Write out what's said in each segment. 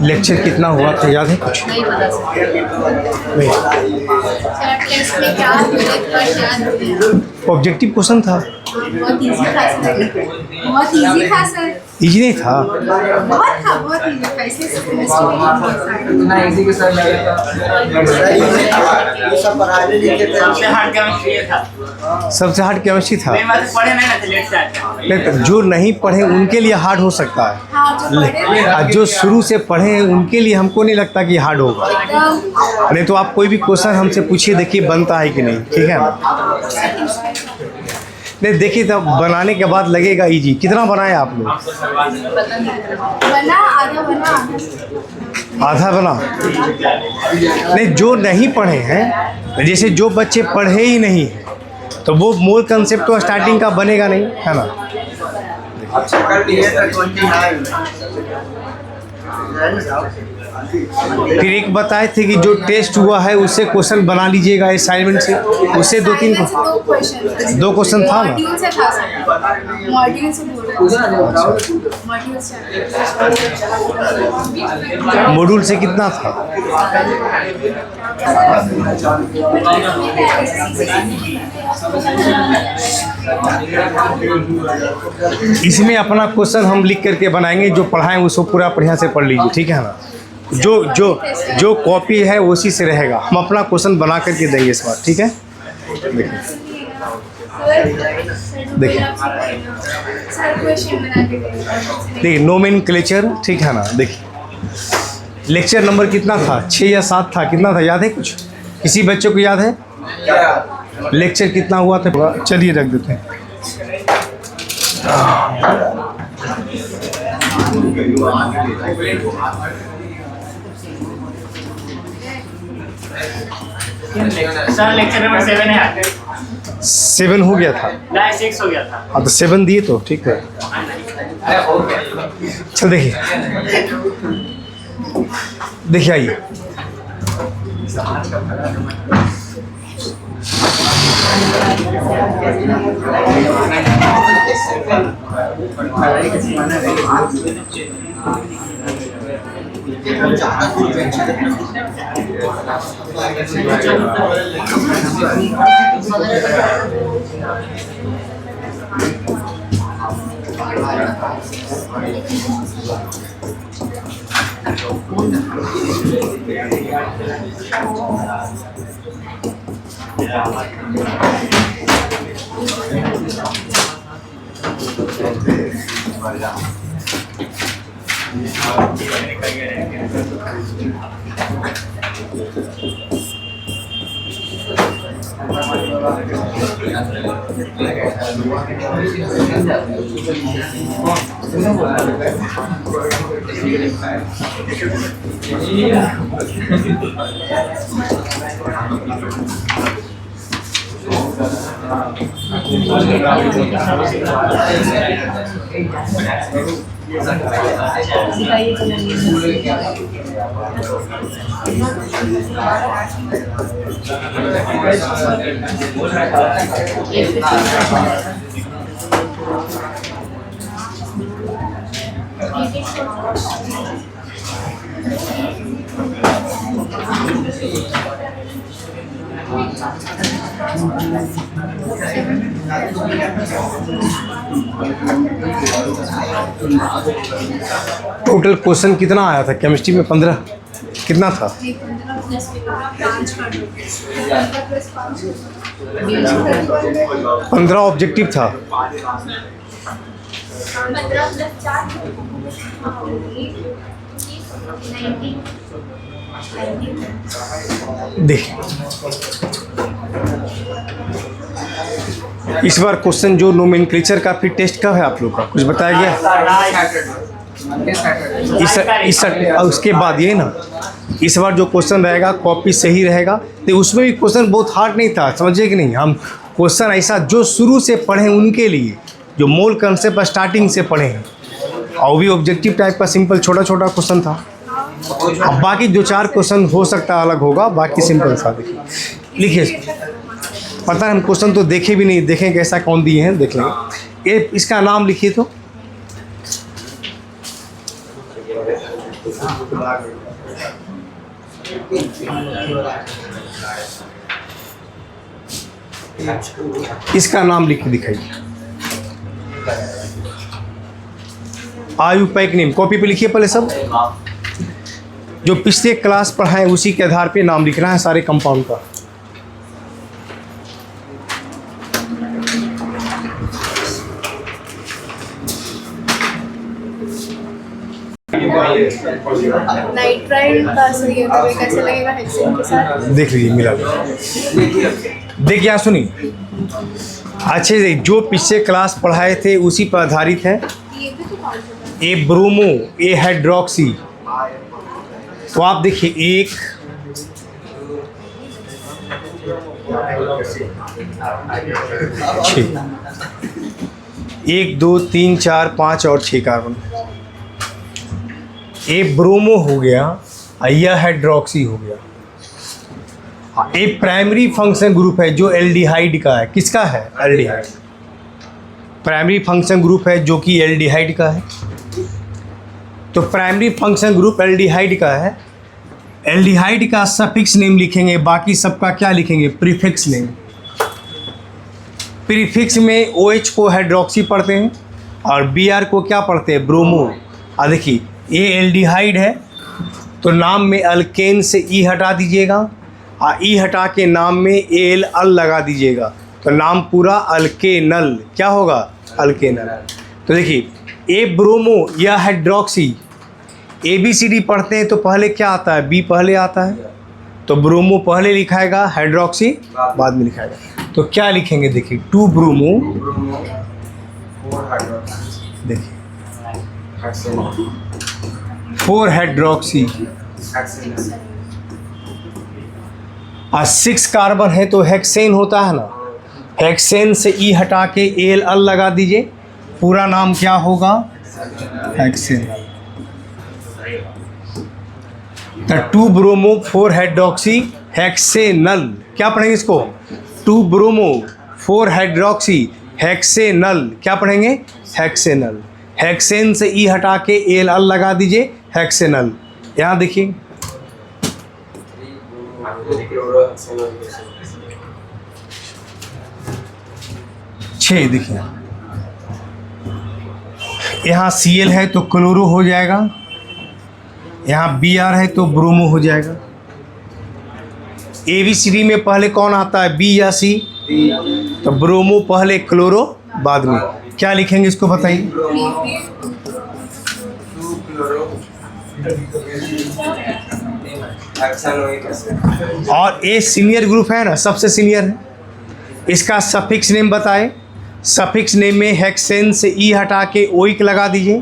Lecture कितना हुआ था याद है कुछ? नहीं पता सर। नहीं। सर टेस्ट में क्या याद है? ऑब्जेक्टिव क्वेश्चन था। बहुत इजी था सर। बहुत इजी था सर। इजी नहीं था? बहुत इजी था। इसलिए केमिस्ट्री में बहुत सारे इतना इजी के सर लगा ये सब पढ़ाने लिखे थे। सबसे हार्ड केमिस्ट्री था। सबसे हार्ड केमिस्ट्री था। मेरे बात पढ़े नहीं ना थे लेट से आते। लेकिन जो नहीं पढ़े उनके लिए हार्ड हो सकता है। हाँ जो पढ़े जो शुरू से पढ़े हैं उनके लिए हमको नहीं लगता कि हार्ड होगा। एकदम नहीं तो आप कोई भी क्वेश्चन हमसे पूछिए, देखिए बनता है कि नहीं, ठीक है ना? नहीं देखिए तब बनाने के बाद लगेगा इजी। कितना बनाया आप लोग? बना आधा बना आधा बना। नहीं जो नहीं पढ़े हैं, जैसे जो बच्चे पढ़े ही नहीं हैं तो वो मूल कंसेप्ट तो स्टार्टिंग का बनेगा नहीं, है ना? कर दिए थे 29 फिर एक बताए थे कि जो टेस्ट हुआ है उससे क्वेश्चन बना लीजिएगा असाइनमेंट से। उससे दो क्वेश्चन था ना? मॉड्यूल से था सर। मॉड्यूल से बोल रहा हूँ। मॉड्यूल से मॉड्यूल से कितना था? इसमें अपना क्वेश्चन हम लिख करके बनाएंगे, जो पढ़ाएं उसको पूरा बढ़िया से पढ़ लीजिए, ठीक है ना? जो कॉपी है उसी से रहेगा। हम अपना क्वेश्चन बना करके देंगे इस बार, ठीक है? देखिए नोमेनक्लेचर, ठीक है ना? देखिए लेक्चर नंबर कितना था? 6 या 7 था। कितना था याद है कुछ? किसी बच्चों को याद है लेक्चर कितना हुआ था? चलिए रख देते हैं। सर लेक्चर नंबर 7 है। 7 हो गया था? नहीं 6 हो गया था। हाँ तो 7 दिए तो ठीक है। चल देखिए आइए। टोटल क्वेश्चन कितना आया था केमिस्ट्री में? 15 कितना था? 15 ऑब्जेक्टिव था। देखिए इस बार क्वेश्चन जो नोमेनक्लेचर का फिर टेस्ट कब है आप लोग का? कुछ बताया गया? उसके बाद ये ना इस बार जो क्वेश्चन रहेगा कॉपी सही रहेगा तो उसमें भी क्वेश्चन बहुत हार्ड नहीं था, समझिए कि नहीं? हम क्वेश्चन ऐसा जो शुरू से पढ़े उनके लिए, जो मूल कंसेप्ट स्टार्टिंग से पढ़े हैं, और भी ऑब्जेक्टिव टाइप का सिंपल छोटा छोटा क्वेश्चन था। अब बाकी 2-4 क्वेश्चन हो सकता अलग होगा, बाकी सिंपल था। देखिए लिखिए, पता है हम क्वेश्चन तो देखे भी नहीं, देखें कैसा कौन दिए हैं देख लेंगे। ये इसका नाम लिखिए तो इसका नाम लिख के दिखाइए। आयुपैक नेम कॉपी पे लिखिए पहले सब, जो पिछले क्लास पढ़ाए उसी के आधार पे नाम लिखना है सारे कंपाउंड का। नाइट्राइल का सही है तो ये कैसे लगेगा हेक्सेन के साथ? देख लीजिए मिला देखिए यहाँ सुनिए अच्छे से, जो पिछले क्लास पढ़ाए थे उसी पर आधारित है। ये भी तो कौन सा ए ब्रोमो, ए हाइड्रोक्सी, तो आप देखिए 1 6, 1 2 3 4 5 और 6 कार्बन। ए ब्रोमो हो गया, यह हाइड्रोक्सी हो गया। ए प्राइमरी फंक्शन ग्रुप है जो एल्डिहाइड का है। किसका है? एल्डिहाइड। प्राइमरी फंक्शन ग्रुप है जो कि एल्डिहाइड का है। तो प्राइमरी फंक्शन ग्रुप एल्डिहाइड का है। एल्डिहाइड का सफिक्स नेम लिखेंगे, बाकी सबका क्या लिखेंगे? Prefix name. प्रीफिक्स में OH को हाइड्रोक्सी पढ़ते हैं और Br को क्या पढ़ते हैं? ब्रोमो। देखिए ये एल्डिहाइड है तो नाम में अल्केन से E हटा दीजिएगा और E हटा के नाम में एल अल लगा दीजिएगा, तो नाम पूरा अल्केनल। क्या होगा? अल्केनल। तो देखिए ए ब्रोमो या हाइड्रोक्सी, ABCD पढ़ते हैं तो पहले क्या आता है? B पहले आता है, तो ब्रोमो पहले लिखाएगा, हाइड्रोक्सी बाद में लिखाएगा। तो क्या लिखेंगे? देखिए 2 ब्रोमो, देखिए 4 हाइड्रोक्सी और 6 कार्बन है तो हेक्सेन होता है ना। हेक्सेन से E हटा के एल अल लगा दीजिए, पूरा नाम क्या होगा? हेक्सेन। तो 2 ब्रोमो 4 हाइड्रोक्सी हेक्सेनल। क्या पढ़ेंगे इसको? 2 ब्रोमो 4 हाइड्रोक्सी हेक्सेनल। क्या पढ़ेंगे? हेक्सेनल। हेक्सेन से E हटा के एल अल लगा दीजिए, हेक्सेनल। यहाँ देखिए 6 देखिए, यहाँ Cl है तो क्लोरो हो जाएगा, यहाँ Br है तो ब्रोमो हो जाएगा। ABCD में पहले कौन आता है? B या C? तो ब्रोमो पहले, क्लोरो बाद में। क्या लिखेंगे इसको बताइए? और ए सीनियर ग्रुप है ना, सबसे सीनियर है। इसका सफिक्स नेम बताए। सफिक्स नेम में हेक्सेन से E हटा के ओइक लगा दीजिए,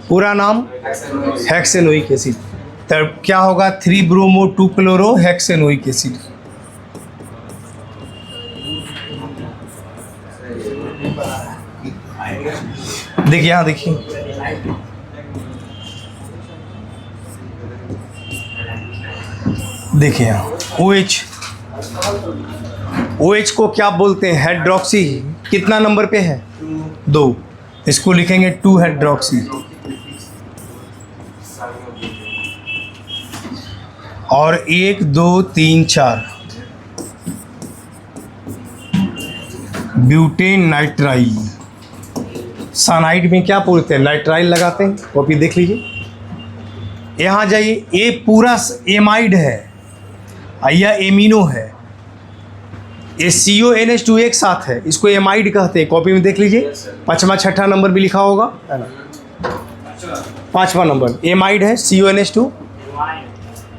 पूरा नाम हेक्सेनोइक एसिड। तब क्या होगा? 3 ब्रोमो 2 क्लोरो हेक्सेनोइक एसिड। देखिए यहाँ देखिए, देखिए यहाँ OH को क्या बोलते हैं? हाइड्रोक्सी। कितना नंबर पे है? 2। इसको लिखेंगे 2 हाइड्रोक्सी। और 1 2 3 4 ब्यूटेन नाइट्राइल। साइनाइड में क्या बोलते हैं? नाइट्राइल लगाते हैं। कॉपी देख लीजिए। यहाँ जाइए, ये पूरा एमाइड है, यह एमिनो है। ये CONH2 एक साथ है, इसको एमाइड कहते हैं। कॉपी में देख लीजिए, 5वां 6ठा नंबर भी लिखा होगा, है ना? 5वां नंबर एमाइड है, CONH2।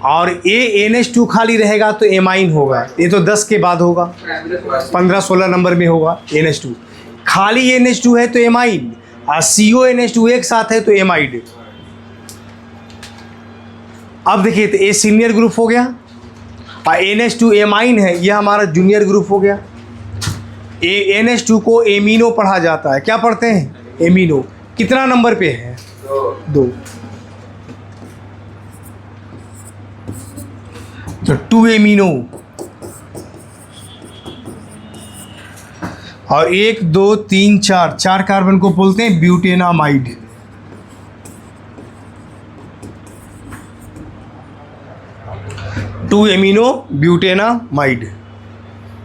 और NH2 खाली रहेगा तो एमाइन होगा। ये तो 10 के बाद होगा, 15-16 नंबर में होगा NH2। खाली NH2 है तो एमाइन, और CONH2 एक साथ है तो एमाइड। अब देखिए, तो ये सीनियर ग्रुप हो गया और NH2 एमाइन है, यह हमारा जूनियर ग्रुप हो गया। NH2 को एमिनो पढ़ा जाता है। क्या पढ़ते हैं? एमिनो। कितना नंबर पे है? 2। तो 2 एमिनो और 1 2 3 4 कार्बन को बोलते हैं ब्यूटेनामाइड। 2 amino butanamide.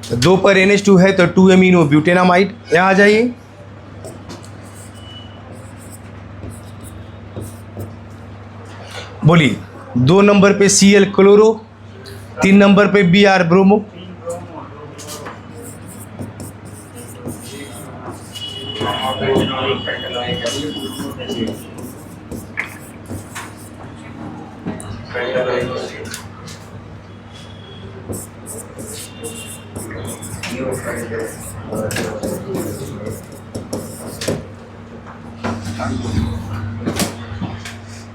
तो 2 पर NH2 है तो 2 एमिनो ब्यूटेनामाइड। यहाँ आ जाइए, बोलिए 2 नंबर पे Cl क्लोरो, 3 नंबर पे Br ब्रोमो।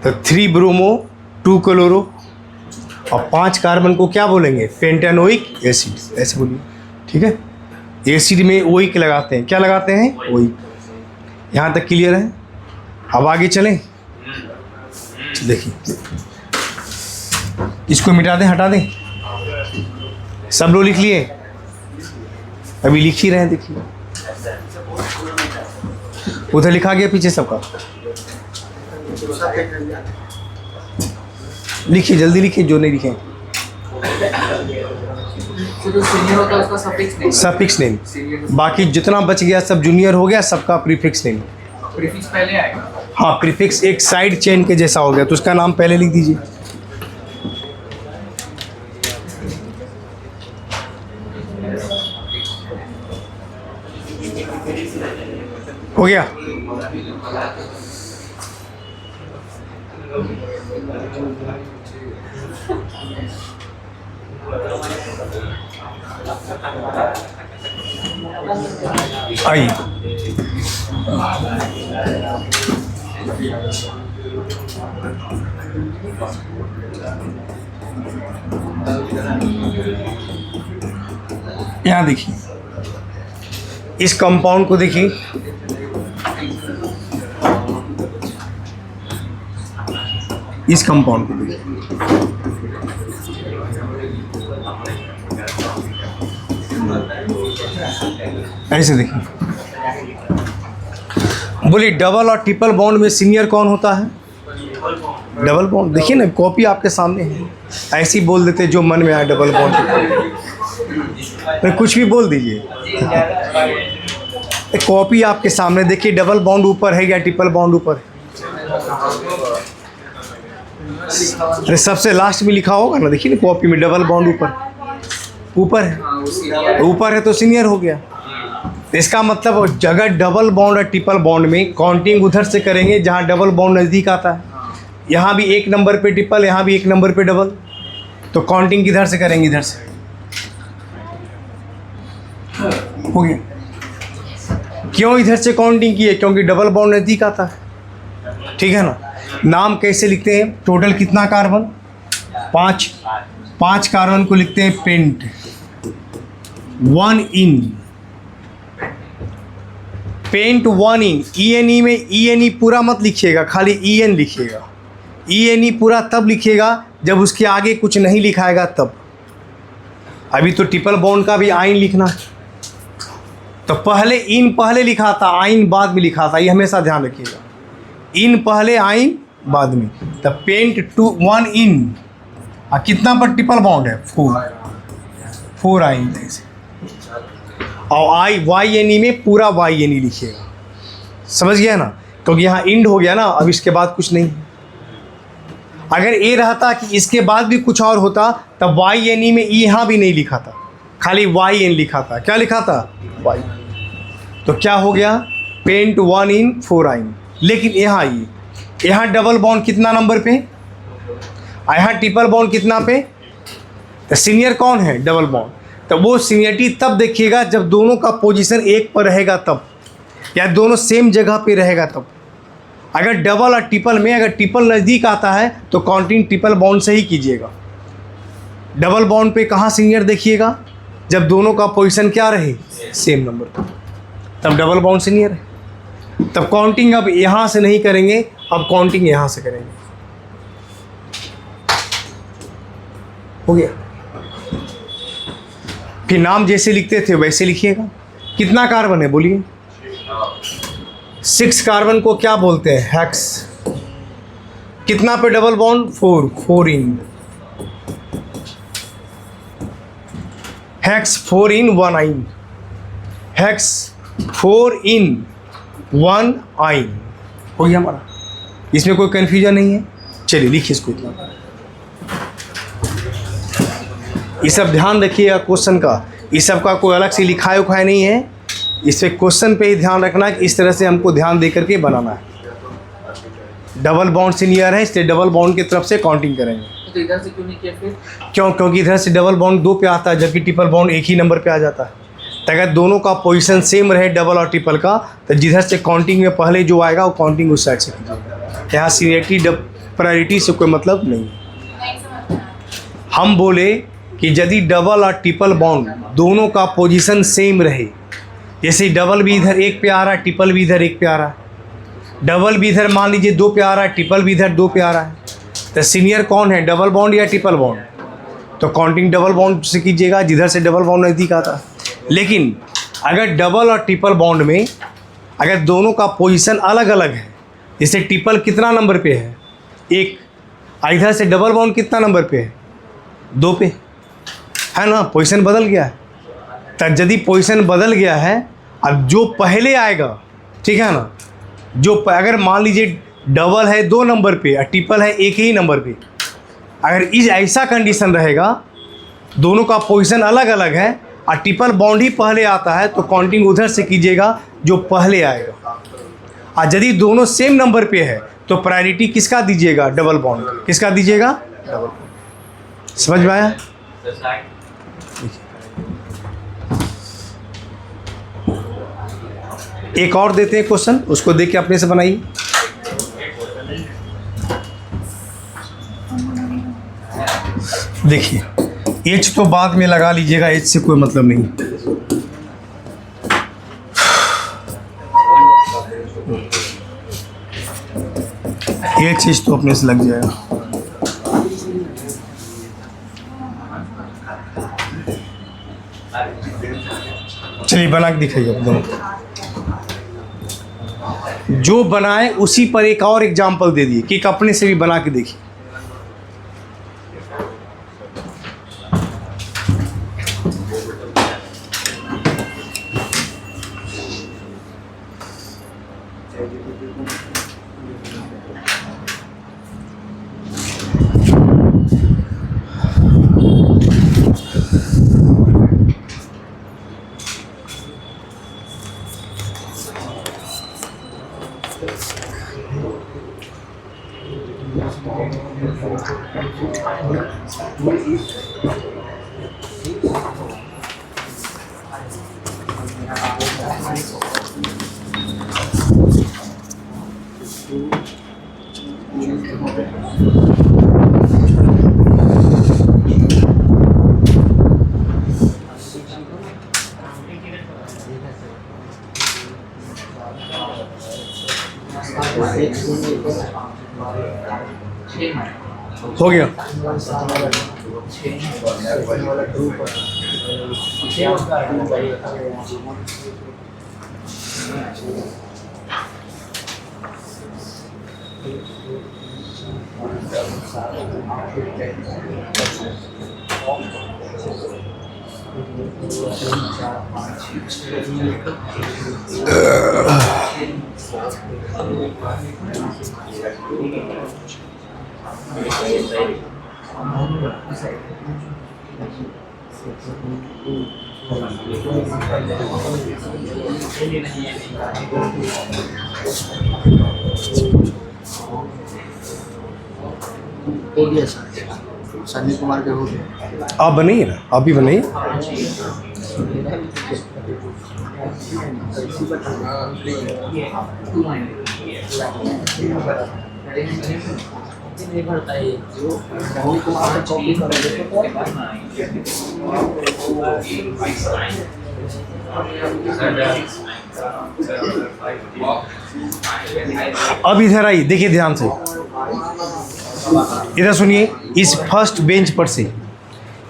तो 3 ब्रोमो 2 क्लोरो और 5 कार्बन को क्या बोलेंगे? पेंटानोइक एसिड, ऐसे बोलिए, ठीक है। एसिड में ओइक लगाते हैं, क्या लगाते हैं? ओइक। यहाँ तक क्लियर है? अब आगे चलें। देखिए, इसको मिटा दें, हटा दें। सब लोग लिख लिए? अभी लिख ही रहे हैं, देखिए उधर लिखा गया पीछे सबका। लिखिए, जल्दी लिखिए जो नहीं लिखे। जो सीनियर होता है उसका सफिक्स नेम, सफिक्स नेम। बाकी जितना बच गया सब जूनियर हो गया, सबका प्रीफिक्स नेम। प्रीफिक्स पहले आएगा। हाँ, प्रीफिक्स एक साइड चेन के जैसा हो गया तो उसका नाम पहले लिख दीजिए। हो गया? आइए, यहाँ देखिए, इस कंपाउंड को देखिए, इस कंपाउंड को देखिए, ऐसे देखिए। बोलिए डबल और ट्रिपल बॉन्ड में सीनियर कौन होता है? Double bond. देखिए ना, कॉपी आपके सामने है, ऐसे ही बोल देते जो मन में आए डबल बॉन्ड। कुछ भी बोल दीजिए, कॉपी आपके सामने। देखिए डबल बॉन्ड ऊपर है या ट्रिपल बॉन्ड ऊपर है? अरे सबसे लास्ट में लिखा होगा ना, देखिए ना कॉपी में डबल बॉन्ड ऊपर है। ऊपर है तो सीनियर हो गया। इसका मतलब अगर डबल बॉन्ड और ट्रिपल बॉन्ड में काउंटिंग उधर से करेंगे जहाँ डबल बॉन्ड नज़दीक आता है। यहाँ भी 1 नंबर पे ट्रिपल, यहाँ भी 1 नंबर पे डबल, तो काउंटिंग किधर से करेंगे? इधर से। हो गया? क्यों इधर से काउंटिंग की है? क्योंकि डबल बॉन्ड नज़दीक आता है, ठीक है ना। नाम कैसे लिखते हैं? टोटल कितना कार्बन? 5 कार्बन को लिखते हैं पेंट। 1 इन पेंट, 1 इन। ENE में ENE पूरा मत लिखिएगा, खाली EN लिखिएगा। ENE पूरा तब लिखिएगा जब उसके आगे कुछ नहीं लिखाएगा तब। अभी तो ट्रिपल बॉन्ड का भी आइन लिखना है, तो पहले इन पहले लिखा था, आइन बाद में लिखा था, ये हमेशा ध्यान रखिएगा। इन पहले, आइन बाद में। तो पेंट 1 इन। कितना पर ट्रिपल बॉन्ड है? 4 आइन ऐसे। और YNE में पूरा YNE लिखिएगा, समझ गया ना, क्योंकि यहाँ इंड हो गया ना, अब इसके बाद कुछ नहीं। अगर ये रहता कि इसके बाद भी कुछ और होता तब YNE में यहाँ भी नहीं लिखा था, खाली YN लिखा था। क्या लिखा था? Y। तो क्या हो गया? पेंट 1 इन 4 आइन। लेकिन यहाँ यहाँ डबल बॉन्ड कितना नंबर पे? यहाँ ट्रिपल बॉन्ड कितना पे? तो सीनियर कौन है? Double bond. तो वो सीनियरिटी तब देखिएगा जब दोनों का पोजीशन एक पर रहेगा तब, या दोनों सेम जगह पे रहेगा तब। अगर डबल और ट्रिपल में अगर ट्रिपल नज़दीक आता है तो काउंटिंग ट्रिपल बॉन्ड से ही कीजिएगा। डबल बॉन्ड पे कहाँ सीनियर देखिएगा? जब दोनों का पोजीशन क्या रहे? सेम नंबर पर, तब डबल बॉन्ड सीनियर है। तब काउंटिंग अब यहाँ से नहीं करेंगे, अब काउंटिंग यहाँ से करेंगे। हो गया? फिर नाम जैसे लिखते थे वैसे लिखिएगा। कितना कार्बन है बोलिए? 6 कार्बन को क्या बोलते हैं? हेक्स। कितना पे डबल बॉन्ड? 4 इन। हेक्स 4 इन 1 आइन, हेक्स 4 इन 1 आइन हो गया हमारा। इसमें कोई कन्फ्यूजन नहीं है। चलिए लिखिए इसको इतना, ये सब ध्यान रखिएगा क्वेश्चन का। इस सब का कोई अलग से लिखाए उखाए नहीं है, इस पे क्वेश्चन पे ही ध्यान रखना है कि इस तरह से हमको ध्यान दे करके बनाना है। डबल बॉन्ड सीनियर है इसलिए डबल बॉन्ड की तरफ से काउंटिंग करेंगे। तो इधर से क्यों नहीं किया फिर? क्योंकि इधर से डबल बॉन्ड 2 पे आता है जबकि ट्रिपल बॉन्ड एक ही नंबर पे आ जाता है। तो अगर दोनों का पोजीशन सेम रहे डबल और ट्रिपल का, तो जिधर से काउंटिंग में पहले जो आएगा वो काउंटिंग उस साइड से कीजिएगा। यहाँ सीनियरिटी प्रायोरिटी से कोई मतलब नहीं है। हम बोले कि यदि डबल और ट्रिपल बॉन्ड दोनों का पोजीशन सेम रहे, जैसे डबल भी इधर 1 पे आ रहा है, ट्रिपल भी इधर 1 पे आ रहा है, डबल भी इधर मान लीजिए 2 पे आ रहा है, ट्रिपल भी इधर 2 पे आ रहा है, तो सीनियर कौन है, डबल बॉन्ड या ट्रिपल बॉन्ड? तो काउंटिंग डबल बॉन्ड से कीजिएगा जिधर से डबल बॉन्ड नज़दीक आता है। लेकिन अगर डबल और ट्रिपल बॉन्ड में अगर दोनों का पोजीशन अलग अलग है, जैसे ट्रिपल कितना नंबर पे है 1, इधर से डबल बॉन्ड कितना नंबर पे है 2 पे है ना, पोजीशन बदल गया है। तो यदि पोजीशन बदल गया है, अब जो पहले आएगा, ठीक है ना, जो अगर मान लीजिए डबल है 2 नंबर पे और ट्रिपल है 1 ही नंबर पे, अगर इस ऐसा कंडीशन रहेगा दोनों का पोजीशन अलग अलग है और ट्रिपल बॉन्ड ही पहले आता है, तो काउंटिंग उधर से कीजिएगा जो पहले आएगा। और यदि दोनों सेम नंबर पे है तो प्रायोरिटी किसका दीजिएगा, डबल बॉन्ड। किसका दीजिएगा, डबल बॉन्ड। समझ में आया? एक और देते हैं क्वेश्चन, उसको देख के अपने से बनाइए। देखिए एच तो बाद में लगा लीजिएगा, एच से कोई मतलब नहीं। एच तो अपने से लग जाएगा। चलिए बना के दिखाइए दोनों। जो बनाए उसी पर एक और एग्जाम्पल दे दिए कि एक अपने से भी बना के देखिए। हो गया। हो गया सर, संजय कुमार के हो गया। आप बनाइए ना, आप भी बनाइए। अब इधर आइए, देखिए ध्यान से, इधर सुनिए। इस फर्स्ट बेंच पर से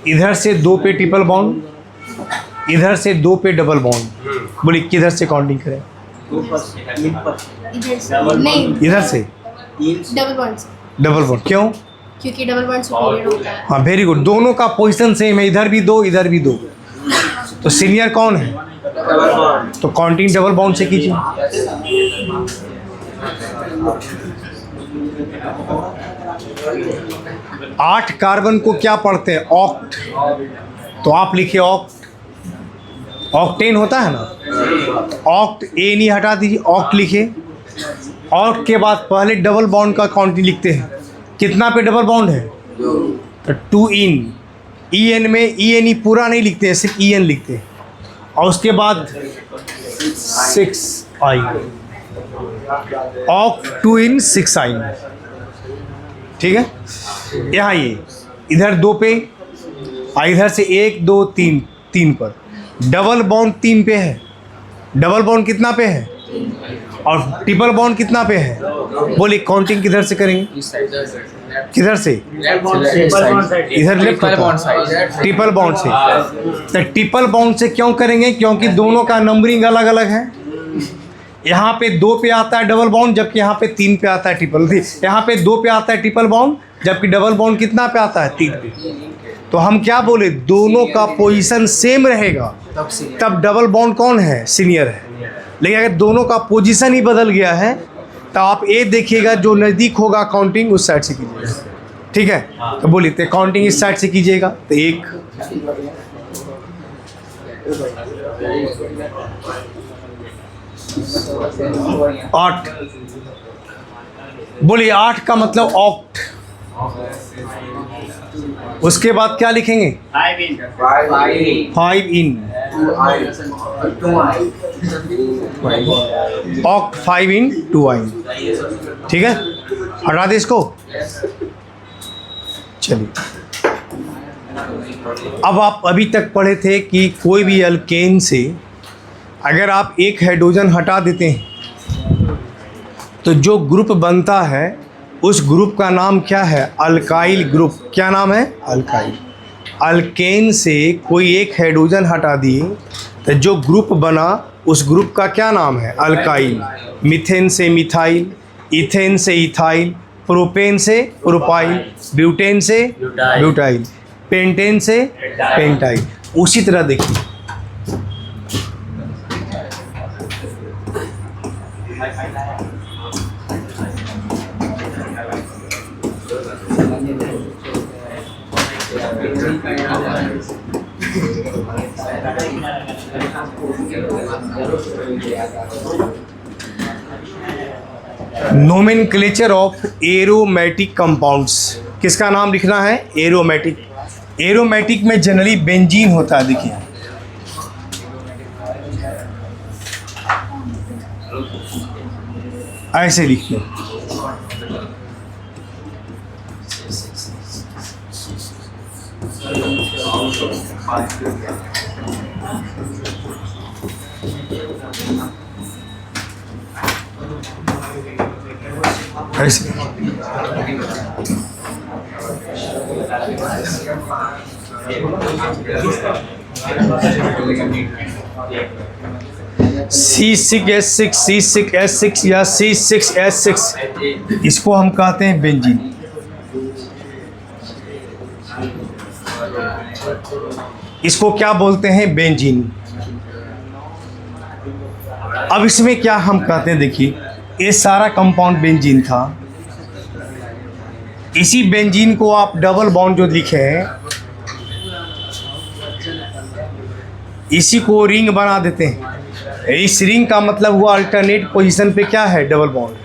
इधर से 2 पे ट्रिपल बॉन्ड, इधर से 2 पे डबल बॉन्ड। बोलिए किधर से काउंटिंग करें? इधर से नहीं, इधर से डबल बॉन्ड से, डबल बॉन्ड। क्यों? क्योंकि डबल बॉन्ड सुपीरियर होता है। हाँ वेरी गुड। दोनों का पोजीशन सेम है, इधर भी 2 इधर भी 2। तो सीनियर कौन है? तो काउंटिंग डबल बॉन्ड से कीजिए। आठ कार्बन को क्या पढ़ते हैं? ऑक्ट। तो आप लिखिए ऑक्ट। ऑक्टेन होता है ना, ऑक्ट ए नहीं हटा दीजिए, ऑक्ट लिखिए। ऑक्ट के बाद पहले डबल बॉन्ड का काउंटिंग लिखते हैं। कितना पे डबल बॉन्ड है? तो 2 इन। ई एन में ई एन ई पूरा नहीं लिखते हैं, सिर्फ ई एन लिखते हैं। और उसके बाद 6 आई। ऑक्ट 2 इन 6 आई। ठीक है, यहाँ ये इधर 2 पे, इधर से 1 2 3 3 पर। डबल बॉन्ड 3 पे है। डबल बॉन्ड कितना पे है? और ट्रिपल बॉन्ड कितना पे है? बोलिए काउंटिंग किधर से करेंगे? किधर से? इधर लेफ्ट ट्रिपल बॉन्ड से। तो ट्रिपल बॉन्ड से क्यों करेंगे? क्योंकि दोनों का नंबरिंग अलग अलग है। यहाँ पे 2 पे आता है डबल बॉन्ड, जबकि यहाँ पे 3 पे आता है ट्रिपल। यहाँ पे 2 पे आता है ट्रिपल बॉन्ड, जबकि डबल बॉन्ड कितना पे आता है? 3 पे। तो हम क्या बोले? दोनों का पोजीशन सेम रहेगा तब डबल बॉन्ड कौन है? सीनियर है। लेकिन अगर दोनों का पोजीशन ही बदल गया है तो आप ए देखिएगा, जो नज़दीक होगा काउंटिंग उस साइड से कीजिएगा। ठीक है, तो बोलिए तो काउंटिंग इस साइड से कीजिएगा। तो 1 8। बोलिए 8 का मतलब ऑक्ट। उसके बाद क्या लिखेंगे? 5 इन। ऑक्ट 5 इन 2 आई। ठीक है, हटा दे इसको। चलिए, अब आप अभी तक पढ़े थे कि कोई भी अल्केन से अगर आप एक हाइड्रोजन हटा देते हैं तो जो ग्रुप बनता है उस ग्रुप का नाम क्या है? Alkyl group. क्या नाम है? अल्काइल। अल्केन से कोई एक हाइड्रोजन हटा दिए तो जो ग्रुप बना उस ग्रुप का क्या नाम है? अल्काइल। मीथेन से मिथाइल, इथेन से इथाइल, प्रोपेन से प्रोपाइल, ब्यूटेन से ब्यूटाइल, पेंटेन से पेंटाइल। उसी तरह देखिए, नोमेनक्लेचर ऑफ एरोमेटिक कंपाउंड्स। किसका नाम लिखना है? एरोमेटिक। एरोमेटिक में जनरली बेंजीन होता है। देखिए ऐसे लिखिए, ऐसे C6H6, C6H6 या C6H6, इसको हम कहते हैं बेंजीन। इसको क्या बोलते हैं? बेंजीन। अब इसमें क्या हम कहते हैं? देखिए, ये सारा कंपाउंड बेंजीन था। इसी बेंजीन को आप डबल बॉन्ड जो लिखे हैं, इसी को रिंग बना देते हैं। इस रिंग का मतलब हुआ अल्टरनेट पोजीशन पे क्या है? Double bond.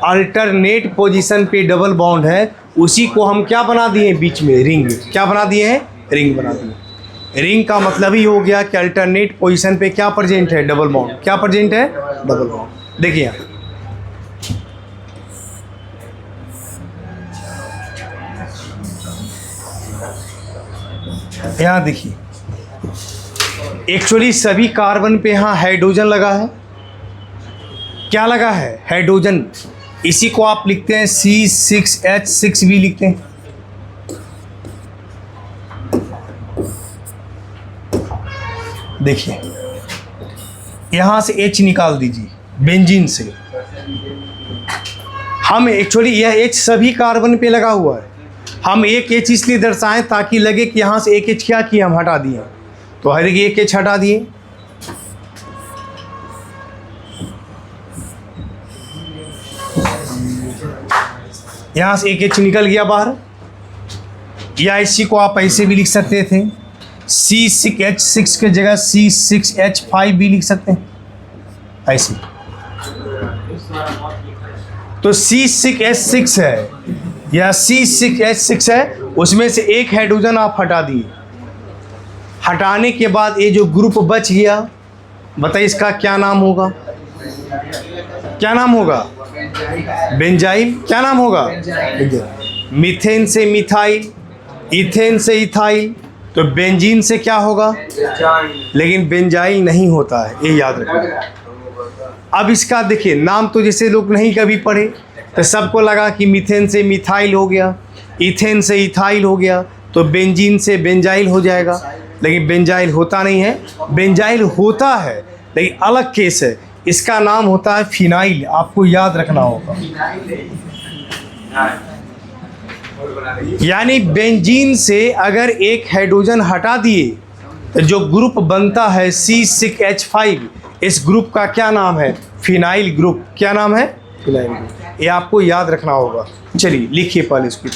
अल्टरनेट पोजीशन पे डबल बॉन्ड है, उसी को हम क्या बना दिए? बीच में रिंग। क्या बना दिए हैं? रिंग बना दिए। रिंग का मतलब ही हो गया कि अल्टरनेट पोजीशन पे क्या प्रेजेंट है? Double bond. क्या प्रेजेंट है? Double bond. देखिए यहाँ देखिए, एक्चुअली सभी कार्बन पे यहाँ हाइड्रोजन लगा है। क्या लगा है? हाइड्रोजन। इसी को आप लिखते हैं C6H6 भी लिखते हैं। देखिए यहाँ से H निकाल दीजिए बेंजीन से। हम एक्चुअली यह H सभी कार्बन पे लगा हुआ है। हम एक H इसलिए दर्शाएं ताकि लगे कि यहाँ से एक H क्या किया, हम हटा दिए। तो हर एक H हटा दिए, यहाँ से एक H निकल गया बाहर, या इसी को आप ऐसे भी लिख सकते थे, C6H6 के जगह C6H5 भी लिख सकते हैं ऐसे। तो C6H6 है या C6H6 है, उसमें से एक हाइड्रोजन आप हटा दिए। हटाने के बाद ये जो ग्रुप बच गया, बताइए इसका क्या नाम होगा? क्या नाम होगा? बेंजाइल। क्या नाम होगा? मीथेन से मिथाइल, इथेन से इथाइल, तो बेंजीन से क्या होगा? लेकिन बेंजाइल नहीं होता है, ये याद रखना। अब इसका देखिए नाम, तो जैसे लोग नहीं कभी पढ़े तो सबको लगा कि मीथेन से मिथाइल हो गया, इथेन से इथाइल हो गया, तो बेंजीन से बेंजाइल हो जाएगा, लेकिन बेंजाइल होता नहीं है। बेंजाइल होता है लेकिन अलग केस है, इसका नाम होता है फिनाइल, आपको याद रखना होगा। यानी बेंजीन से अगर एक हाइड्रोजन हटा दिए तो जो ग्रुप बनता है C6H5, इस ग्रुप का क्या नाम है? Phenyl group. क्या नाम है? Phenyl group. ये आपको याद रखना होगा। चलिए लिखिए पहले इसको।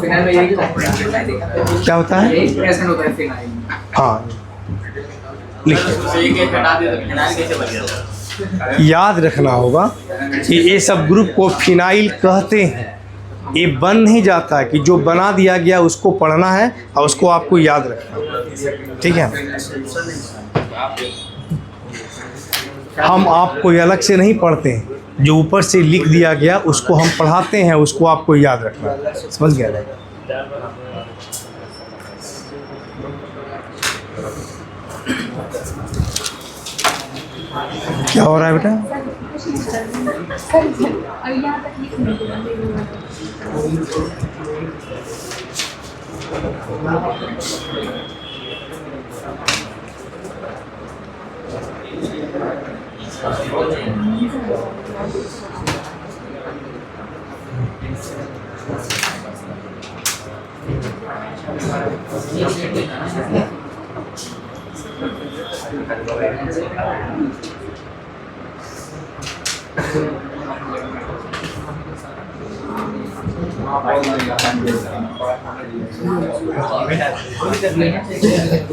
फिनाइल में यही कंपोनेंट क्या होता है? यही प्रेजेंट होता है फिनाइल। हाँ लिखिए, तो एक H हटा दिया तो फिनाइल कैसे बन गया? याद रखना होगा कि ये सब ग्रुप को फिनाइल कहते हैं। ये बन नहीं जाता, कि जो बना दिया गया उसको पढ़ना है और उसको आपको याद रखना है, ठीक है। हम आपको अलग से नहीं पढ़ते हैं, जो ऊपर से लिख दिया गया उसको हम पढ़ाते हैं, उसको आपको याद रखना है। समझ गया? क्या हो रहा है बेटा? अभी यहाँ तक लिखने के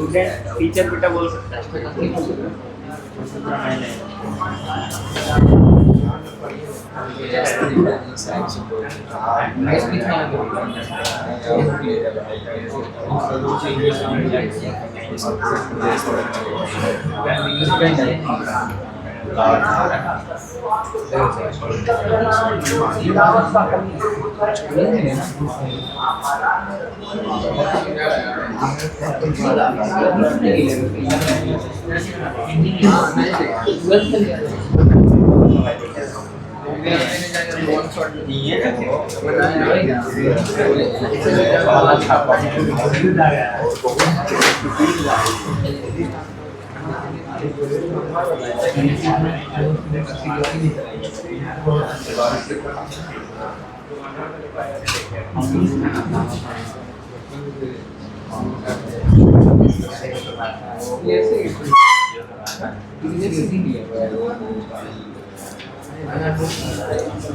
लिए टीचर बेटा बोल सकता है।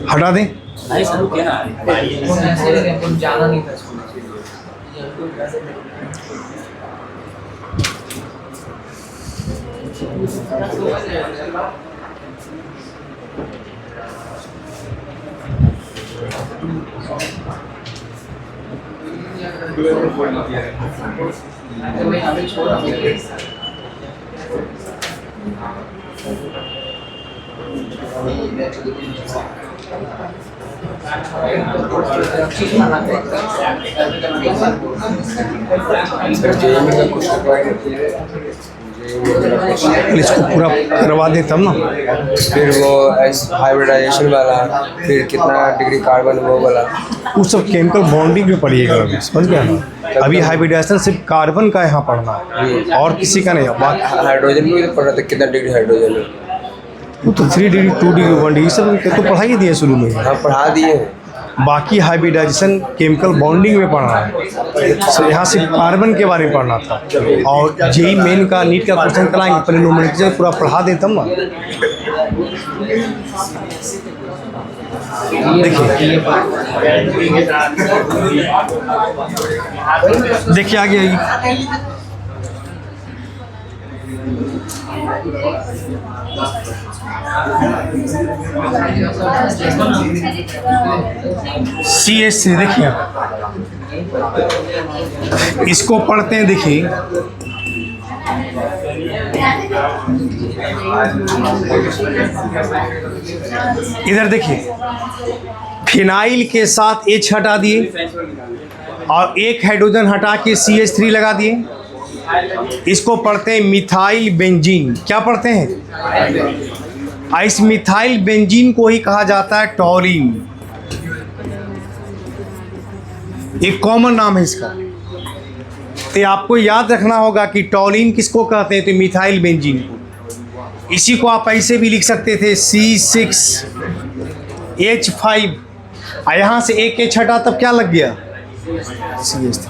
हटा दें। नहीं शुरू किया ना, जाना नहीं था। इसको पूरा करवा दें तब ना। फिर वो हाइब्रिडाइजेशन वाला, फिर कितना डिग्री कार्बन वो वाला, वो सब केमिकल बॉन्डिंग में पढ़िएगा अभी, समझ गया ना। अभी हाइब्रिडाइजेशन सिर्फ कार्बन का यहाँ पढ़ना है और किसी का नहीं। बात हाइड्रोजन में भी तो पढ़ रहा था कितना डिग्री हाइड्रोजन है। वो तो 3 डिग्री 2 डिग्री 1 डिग्री सब तो पढ़ाई दिए शुरू में। हाँ पढ़ा दिए हैं, बाकी हाइब्रिडाइजेशन केमिकल बॉन्डिंग में पढ़ना है। तो यहाँ से कार्बन के बारे में पढ़ना था और जेई मेन का नीट का क्वेश्चन कराएंगे, पहले नोमेनक्लेचर पूरा पढ़ा देता हूँ ना। देखिए आगे आइए। CH3 देखिए, इसको पढ़ते हैं। देखिए इधर देखिए, फिनाइल के साथ H हटा दिए और एक हाइड्रोजन हटा के CH3 लगा दिए। इसको पढ़ते हैं मिथाइल बेंजीन। क्या पढ़ते हैं? इस मिथाइल बेंजीन को ही कहा जाता है टॉलिन। एक कॉमन नाम है इसका। तो आपको याद रखना होगा कि टॉलिन किसको कहते हैं, तो मिथाइल बेंजीन को। इसी को आप ऐसे भी लिख सकते थे C6H5, यहाँ से एक H हटा तब क्या लग गया? CH3।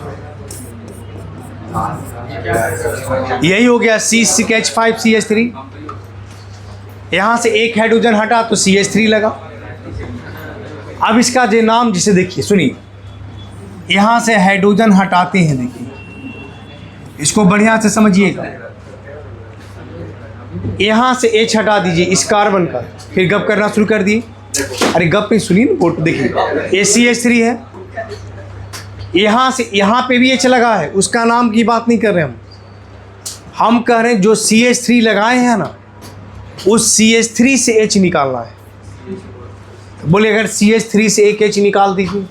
यही हो गया C6H5 CH3। यहाँ से एक हाइड्रोजन हटा तो CH3 लगा। अब इसका जो नाम, जिसे देखिए सुनिए, यहाँ से हाइड्रोजन हटाते हैं। देखिए इसको बढ़िया से समझिएगा। यहाँ से H हटा दीजिए इस कार्बन का, फिर गप करना शुरू कर दिए। अरे गप नहीं, सुनिए ना बोल। देखिए ACH3 है, यहाँ से यहाँ पे भी H लगा है, उसका नाम की बात नहीं कर रहे हम कह रहे हैं जो CH3 लगाए हैं ना, उस CH3 से H निकालना है। बोले अगर CH3 से एक H निकाल दीजिए,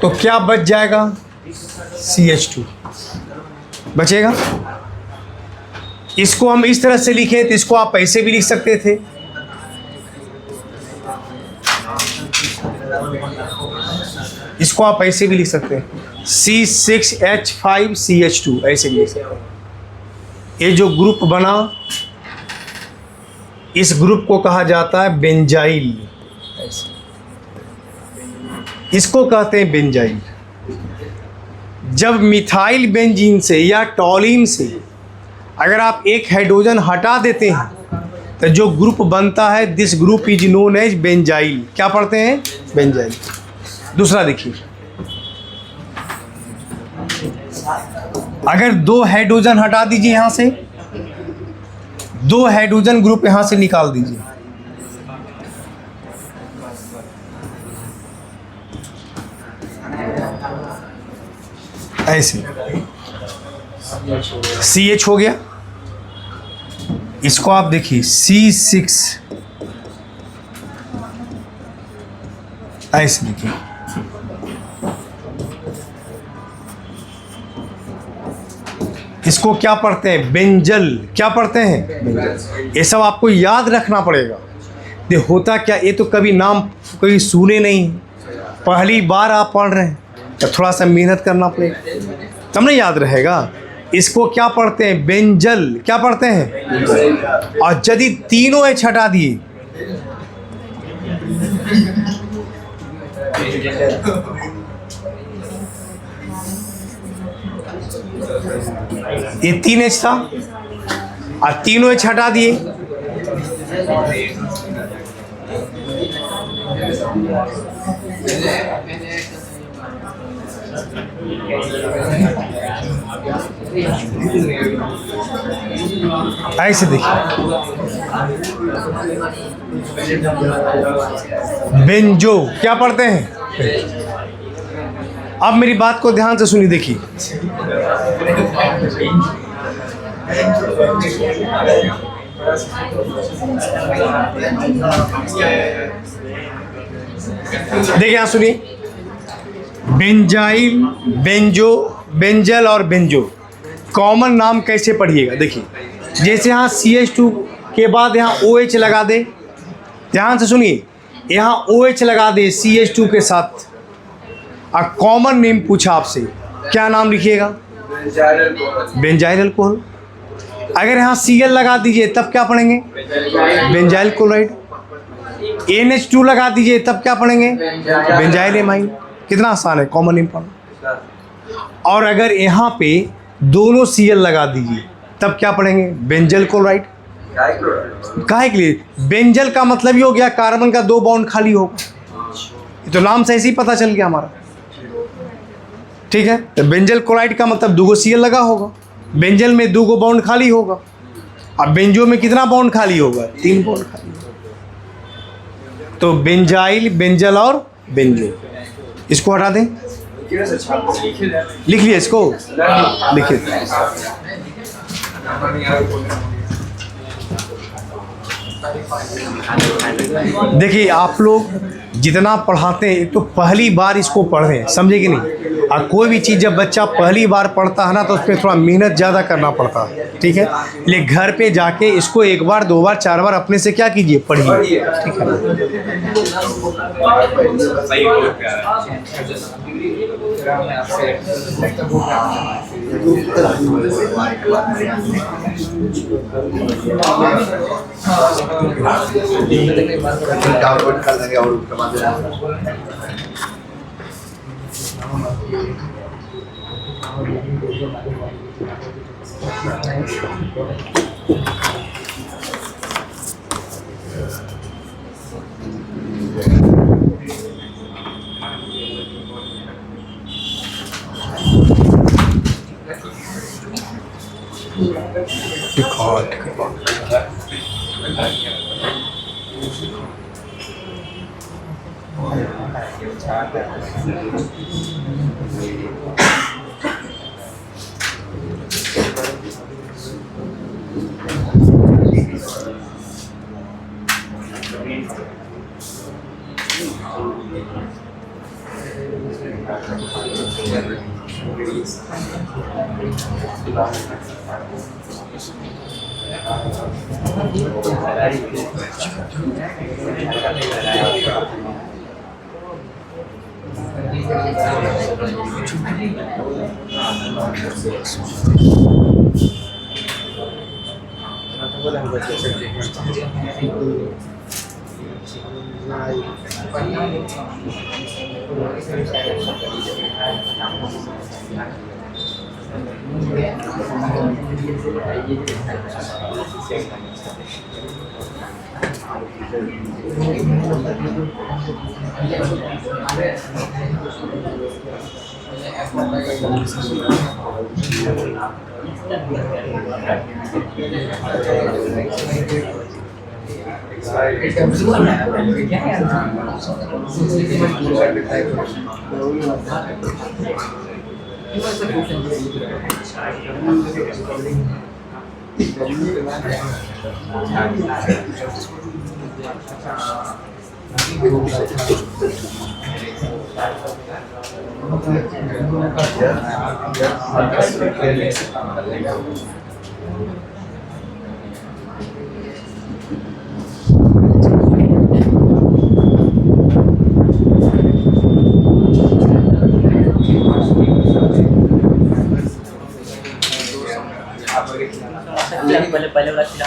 तो क्या बच जाएगा? CH2 बचेगा। इसको हम इस तरह से लिखें तो इसको आप ऐसे भी लिख सकते थे। इसको आप ऐसे भी लिख सकते हैं C6H5 CH2, ऐसे भी लिख सकते हैं। ये जो ग्रुप बना, इस ग्रुप को कहा जाता है बेंजाइल। इसको कहते हैं बेंजाइल। जब मिथाइल बेंजीन से या टॉलिन से अगर आप एक हाइड्रोजन हटा देते हैं तो जो ग्रुप बनता है, this group is known as benzyl. क्या पढ़ते हैं? बेंजाइल। दूसरा देखिए, अगर दो हाइड्रोजन हटा दीजिए, यहाँ से दो हाइड्रोजन ग्रुप यहाँ से निकाल दीजिए, ऐसे CH हो गया। इसको आप देखिए C6, ऐसे देखिए। इसको क्या पढ़ते हैं? बेंजल। क्या पढ़ते हैं? बेंजल। ये सब आपको याद रखना पड़ेगा। ये होता क्या, ये तो कभी नाम कोई सुने नहीं, पहली बार आप पढ़ रहे हैं, तो थोड़ा सा मेहनत करना पड़ेगा तब नहीं याद रहेगा। इसको क्या पढ़ते हैं? बेंजल। क्या पढ़ते हैं? और यदि तीनों H हटा दिए, ये 3H था और तीनों H हटा दिए, ऐसे देखिए बेंजो। क्या पढ़ते हैं? अब मेरी बात को ध्यान से सुनिए। देखिए देखिए यहाँ सुनिए, बेंजाइल, बेंजो, बेंजल और बेंजो कॉमन नाम कैसे पढ़िएगा? देखिए जैसे यहाँ CH2 के बाद यहाँ OH लगा दे, ध्यान से सुनिए, यहाँ OH लगा दे CH2 के साथ, और कॉमन नेम पूछा आपसे, क्या नाम लिखिएगा? Benzyl alcohol. अगर यहाँ Cl लगा दीजिए तब क्या पढ़ेंगे? Benzyl chloride. NH2 लगा दीजिए तब क्या पढ़ेंगे? Benzyl amine. कितना आसान है, कॉमन इंपॉर्टेंट। और अगर यहाँ पे दोनों Cl लगा दीजिए तब क्या पढ़ेंगे? Benzyl chloride. काहे के लिए? बेंजल का मतलब ये हो गया कार्बन का 2 बॉन्ड खाली होगा। ये तो नाम से ऐसे ही पता चल गया हमारा, ठीक है। तो बेंजल क्लोराइड का मतलब 2 Cl लगा होगा, बेंजल में 2 बॉन्ड खाली होगा, और बेंजो में कितना बॉन्ड खाली होगा? 3 बॉन्ड खाली होगा। तो बेंजाइल, बेंजल और बेंजो, इसको हटा दें। लिख लिया इसको, लिखिए। देखिए आप लोग जितना पढ़ाते हैं, तो पहली बार इसको पढ़ रहे हैं, समझे कि नहीं। और कोई भी चीज़ जब बच्चा पहली बार पढ़ता है ना, तो उसमें थोड़ा मेहनत ज़्यादा करना पड़ता है, ठीक है। इसलिए घर पे जाके इसको 1 बार 2 बार 4 बार अपने से क्या कीजिए, पढ़िए, ठीक डाउनलोड कर देंगे और उसके बाद पहले वाला खिला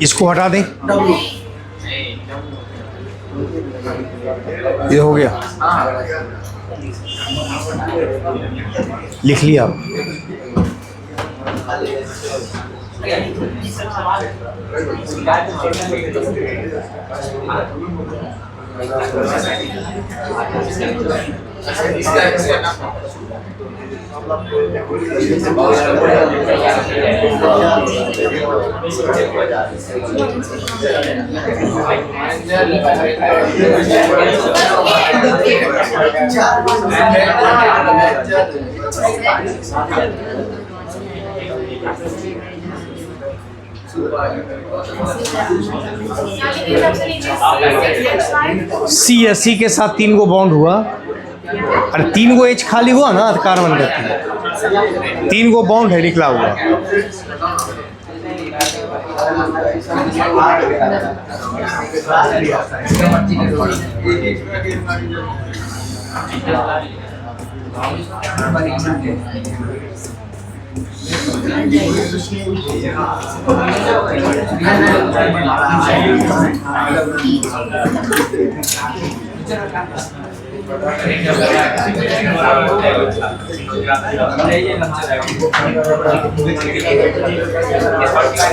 इसको हटा दें। ये हो गया, लिख लिया। सी है, सी के साथ 3 को बॉन्ड हुआ, अरे 3 को H खाली हुआ ना तो कार्बन करती है, 3 को बॉन्ड है निकला हुआ।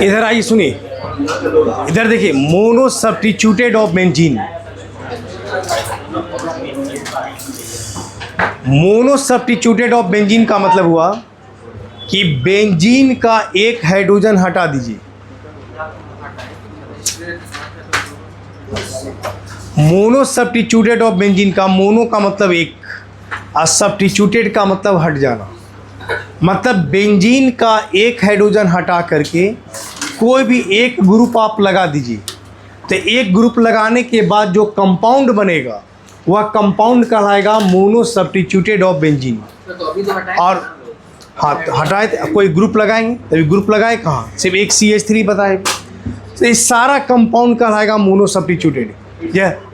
इधर आइए सुनिए, इधर देखिए, mono substituted of benzene. Mono substituted of benzene का मतलब हुआ कि बेंजीन का एक हाइड्रोजन हटा दीजिए। मोनो सब्स्टिट्यूटेड ऑफ बेंजीन का, मोनो का मतलब एक और सब्स्टिट्यूटेड का मतलब हट जाना। मतलब बेंजीन का एक हाइड्रोजन हटा करके कोई भी एक ग्रुप आप लगा दीजिए, तो एक ग्रुप लगाने के बाद जो कंपाउंड बनेगा वह कंपाउंड कहलाएगा मोनो सब्स्टिट्यूटेड ऑफ बेंजीन। तो अभी तो हटाए और हाँ, हटाए कोई ग्रुप लगाएंगे, तभी ग्रुप लगाए कहाँ, सिर्फ एक CH3 बताए, तो इस सारा कंपाउंड कहलाएगा मोनो सब्स्टिट्यूटेड।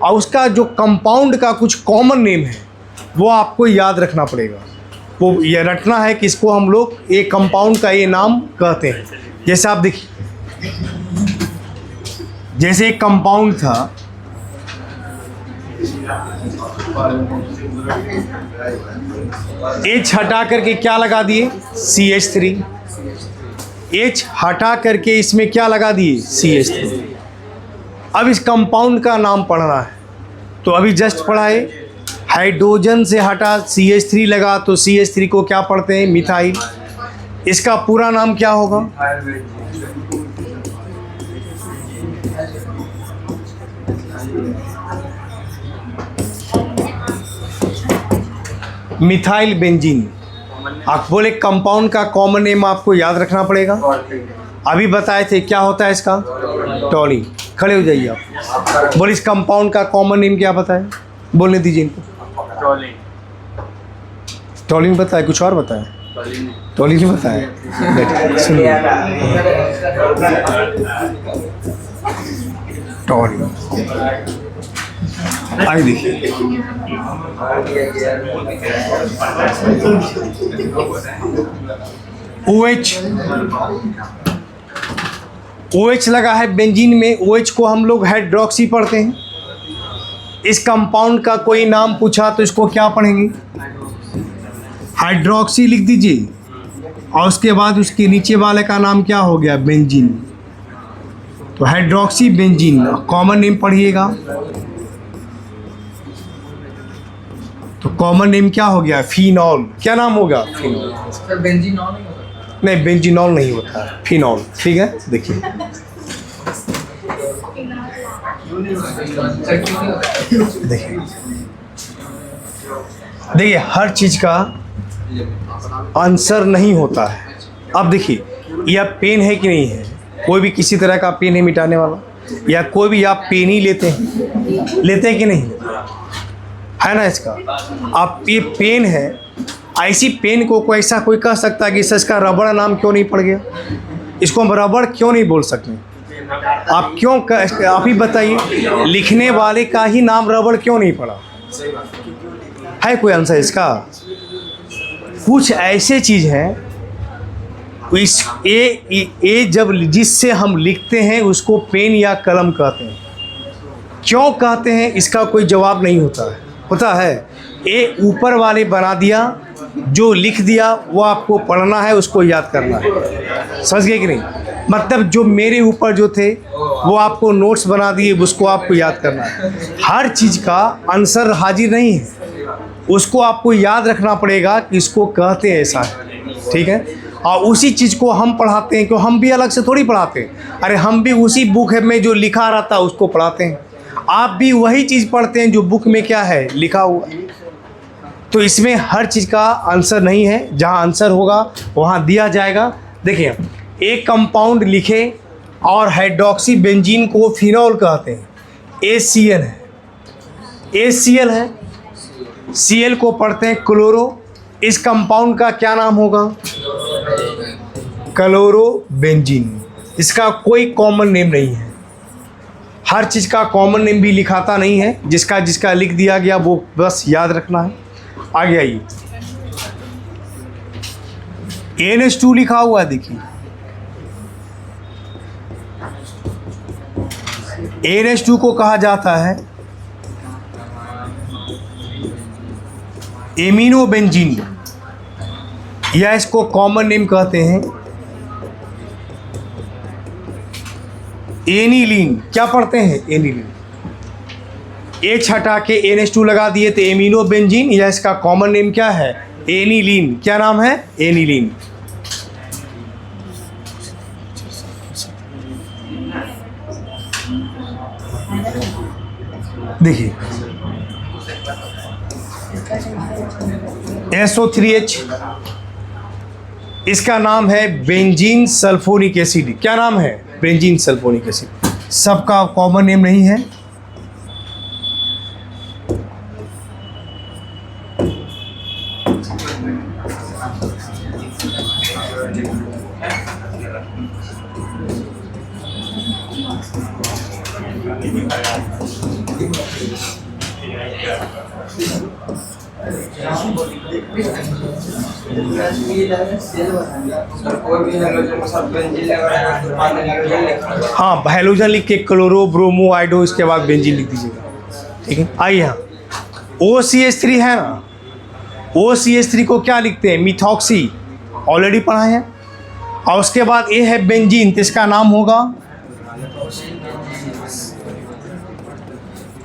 और उसका जो कंपाउंड का कुछ कॉमन नेम है वो आपको याद रखना पड़ेगा। वो ये रटना है कि इसको हम लोग एक कंपाउंड का ये नाम कहते हैं। जैसे आप देखिए, जैसे एक कंपाउंड था, H हटा करके क्या लगा दिए, CH3। H हटा करके इसमें क्या लगा दिए, CH3। अब इस कंपाउंड का नाम पढ़ना है, तो अभी जस्ट पढ़ा है, हाइड्रोजन से हटा CH3 लगा, तो CH3 को क्या पढ़ते हैं, मिथाइल। इसका पूरा नाम क्या होगा, मिथाइल बेंजीन। आप बोले कंपाउंड का कॉमन नेम आपको याद रखना पड़ेगा। अभी बताए थे क्या होता है इसका, टॉलिन। खड़े हो जाइए आप, बोले इस कंपाउंड का कॉमन नेम क्या बताए, बोलने दीजिए इनको। टॉलिन बताए, कुछ और बताए, टॉलिन नहीं बताया। बैठिए सुनिए, टॉलिन आइए देखिए, OH लगा है बेंजीन में। OH को हम लोग हाइड्रोक्सी पढ़ते हैं। इस कंपाउंड का कोई नाम पूछा तो इसको क्या पढ़ेंगे, हाइड्रोक्सी लिख दीजिए, और उसके बाद उसके नीचे वाले का नाम क्या हो गया, बेंजीन। तो हाइड्रोक्सी बेंजीन कॉमन नेम पढ़िएगा। तो कॉमन नेम क्या हो गया, फिनॉल। क्या नाम होगा, फिनॉल। सर बेंजीनॉल नहीं होता, नहीं बेंजीनॉल नहीं होता, फिनॉल। ठीक है, देखिए देखिए देखिए, हर चीज़ का आंसर नहीं होता है। अब देखिए, यह पेन है कि नहीं है, कोई भी किसी तरह का पेन है मिटाने वाला, या कोई भी आप पेन ही लेते हैं कि नहीं, है ना। इसका आप ये पेन है, ऐसी पेन को कोई ऐसा कोई कह सकता है कि इसका रबड़ नाम क्यों नहीं पड़ गया, इसको हम रबड़ क्यों नहीं बोल सकते, आप क्यों आप ही बताइए, लिखने वाले का ही नाम रबड़ क्यों नहीं पड़ा, है कोई आंसर इसका। कुछ ऐसे चीज़ हैं इस ए जब जिससे हम लिखते हैं उसको पेन या कलम कहते हैं। क्यों कहते हैं इसका कोई जवाब नहीं होता है। ए ऊपर वाले बना दिया, जो लिख दिया वो आपको पढ़ना है, उसको याद करना है। समझ गए कि नहीं, मतलब जो मेरे ऊपर जो थे वो आपको नोट्स बना दिए, उसको आपको याद करना है। हर चीज़ का आंसर हाजिर नहीं है, उसको आपको याद रखना पड़ेगा कि इसको कहते हैं ऐसा है। ठीक है, और उसी चीज़ को हम पढ़ाते हैं, क्यों हम भी अलग से थोड़ी पढ़ाते हैं। अरे हम भी उसी बुक में जो लिखा रहता है उसको पढ़ाते हैं, आप भी वही चीज़ पढ़ते हैं जो बुक में क्या है लिखा हुआ। तो इसमें हर चीज़ का आंसर नहीं है, जहाँ आंसर होगा वहाँ दिया जाएगा। देखिए, एक कंपाउंड लिखे और हाइड्रोक्सी बेंजीन को फिनॉल कहते हैं। ACl है, ACl है, Cl को पढ़ते हैं क्लोरो। इस कंपाउंड का क्या नाम होगा? क्लोरोबेंजीन। इसका कोई कॉमन नेम नहीं है, हर चीज़ का कॉमन नेम भी लिखाता नहीं है, जिसका जिसका लिख दिया गया वो बस याद रखना है। आगे आइए, NH2 लिखा हुआ है, देखिए NH2 को कहा जाता है एमिनोबेंजीन, या इसको कॉमन नेम कहते हैं एनिलीन। क्या पढ़ते हैं? एनिलीन। H हटा के NH2 लगा दिए तो एमिनोबेंजीन, या इसका कॉमन नेम क्या है? एनिलीन। क्या नाम है? एनिलीन। देखिए SO3H, इसका नाम है बेंजीन सल्फोनिक एसिड। क्या नाम है? Benzene sulphonic acid. सबका कॉमन नेम नहीं है। हाँ, हैलोजन लिख के क्लोरो ब्रोमो आइडो, इसके बाद बेंजीन लिख दीजिएगा। ठीक है, आइए यहाँ OCH3 है ना, OCH3 को क्या लिखते हैं? मिथॉक्सी, ऑलरेडी पढ़ा है। और उसके बाद ये है बेंजीन, तो इसका नाम होगा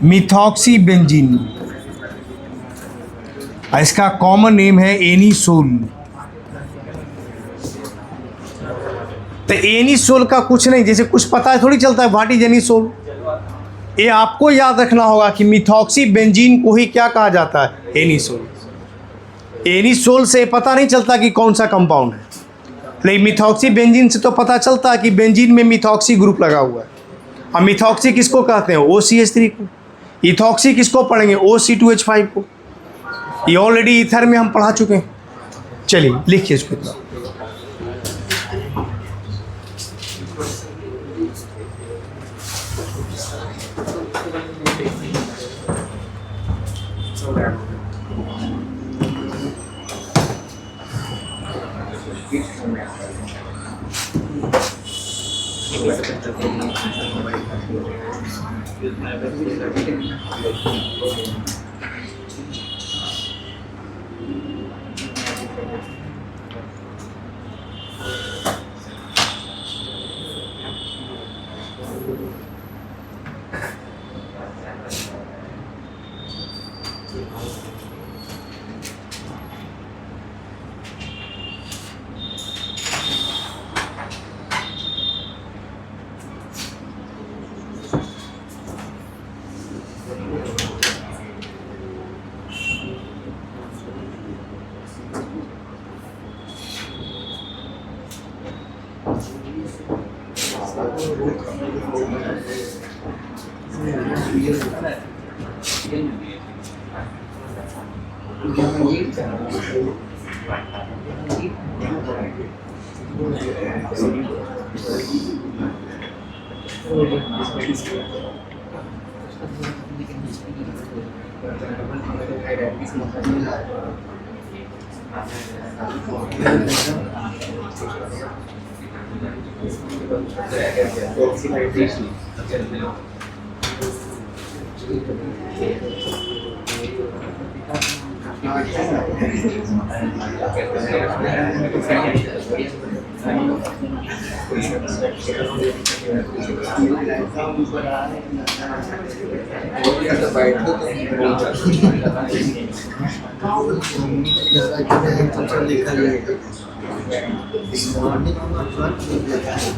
मिथॉक्सी बेंजीन। इसका कॉमन नेम है एनिसोल। तो एनिसोल का कुछ नहीं, जैसे कुछ पता है थोड़ी चलता है व्हाट इज एनिसोल। ये आपको याद रखना होगा कि मिथॉक्सी बेंजीन को ही क्या कहा जाता है? एनिसोल। एनिसोल से पता नहीं चलता कि कौन सा कंपाउंड है, लेकिन मिथॉक्सी बेंजीन से तो पता चलता है कि बेंजीन में मिथॉक्सी ग्रुप लगा हुआ है। और मिथॉक्सी किसको कहते हैं? OCH3 को। इथॉक्सी किसको पढ़ेंगे? OC2H5 को। ये ऑलरेडी ईथर में हम पढ़ा चुके हैं। चलिए लिखिए इसको इतना।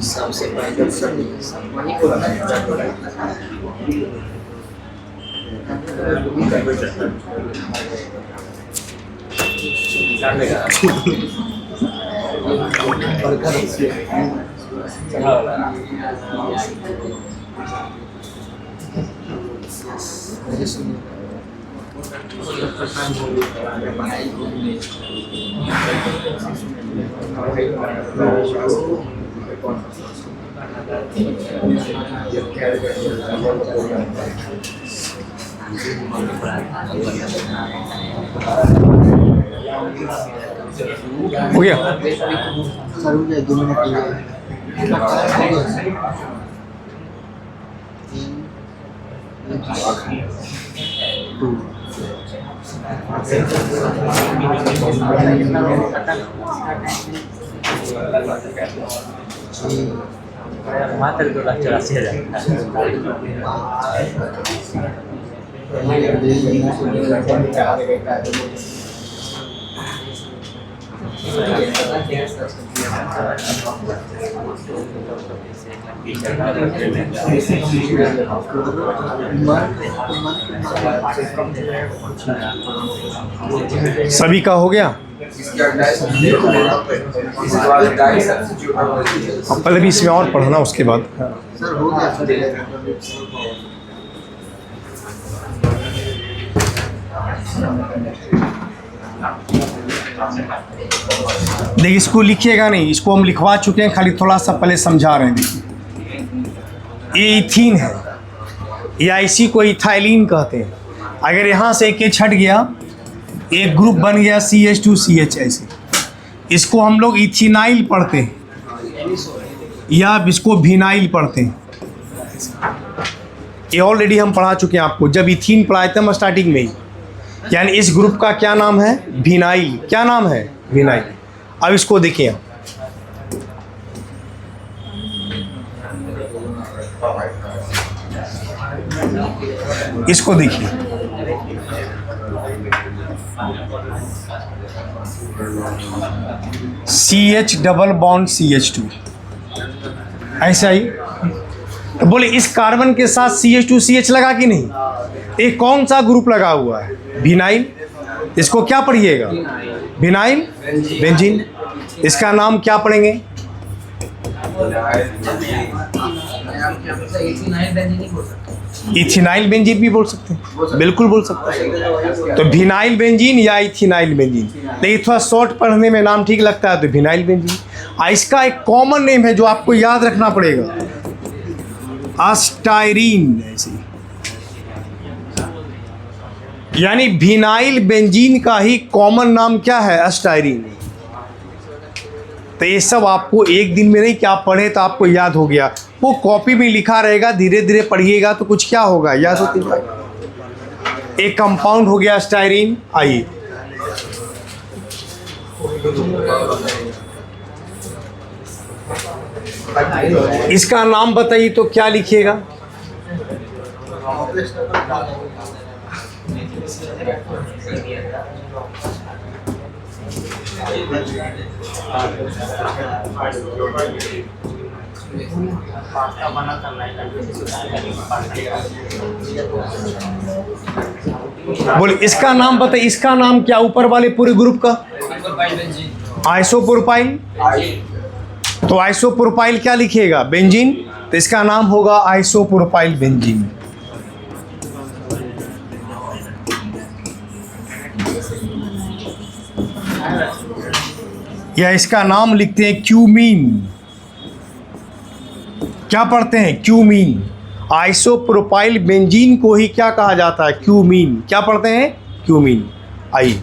सबसे पहले हो गया। सर मुझे 2 मिनट मात्र 2,84,000 सभी का हो गया। अब पहले भी इसमें और पढ़ना, उसके बाद सर हो गया सर। देखिए इसको लिखिएगा नहीं, इसको हम लिखवा चुके हैं, खाली थोड़ा सा पहले समझा रहे हैं। देखिए ये इथीन है या इसी को इथाइलिन कहते हैं। अगर यहाँ से एक एच हट गया, एक ग्रुप बन गया CH2CH, ऐसे इसको हम लोग इथिनाइल पढ़ते हैं या इसको विनाइल पढ़ते हैं। ये ऑलरेडी हम पढ़ा चुके हैं आपको, जब इथीन पढ़ाए थे हम स्टार्टिंग में ही। यानी इस ग्रुप का क्या नाम है? विनाइल। क्या नाम है? विनाइल। अब इसको देखिए, इसको देखिए, CH डबल बॉन्ड CH2, ऐसा ही। तो बोले इस कार्बन के साथ CH2CH लगा कि नहीं? एक कौन सा ग्रुप लगा हुआ है? विनाइल। इसको क्या पढ़िएगा? Vinyl benzene. इसका नाम क्या पढ़ेंगे? इथिनाइल बेंजीन भी बोल सकते हैं, बिल्कुल बोल सकते हैं। तो विनाइल बेंजीन या इथिनाइल बेंजीन, लेकिन थोड़ा शॉर्ट पढ़ने में नाम ठीक लगता है तो विनाइल बेंजीन। इसका एक कॉमन नेम है जो आपको याद रखना पड़ेगा, अस्टाइरीन। ऐसे यानी विनाइल बेंजीन का ही कॉमन नाम क्या है? अस्टाइरीन। तो ये सब आपको एक दिन में नहीं कि आप पढ़े तो आपको याद हो गया, वो कॉपी में लिखा रहेगा, धीरे धीरे पढ़िएगा तो कुछ क्या होगा, याद होती जाएगा। एक कंपाउंड हो गया स्टाइरीन। आइए इसका नाम बताइए तो क्या लिखिएगा? बोले इसका नाम बताइए, इसका नाम क्या ऊपर वाले पूरे ग्रुप का? आइसोप्रोपाइल। तो आइसोप्रोपाइल क्या लिखिएगा? बेंजीन। तो इसका नाम होगा आइसोप्रोपाइल बेंजीन। या इसका नाम लिखते हैं क्यूमीन। क्या पढ़ते हैं? क्यूमीन। आइसोप्रोपाइल बेंजीन को ही क्या कहा जाता है? क्यूमीन। क्या पढ़ते हैं? क्यूमीन। आइए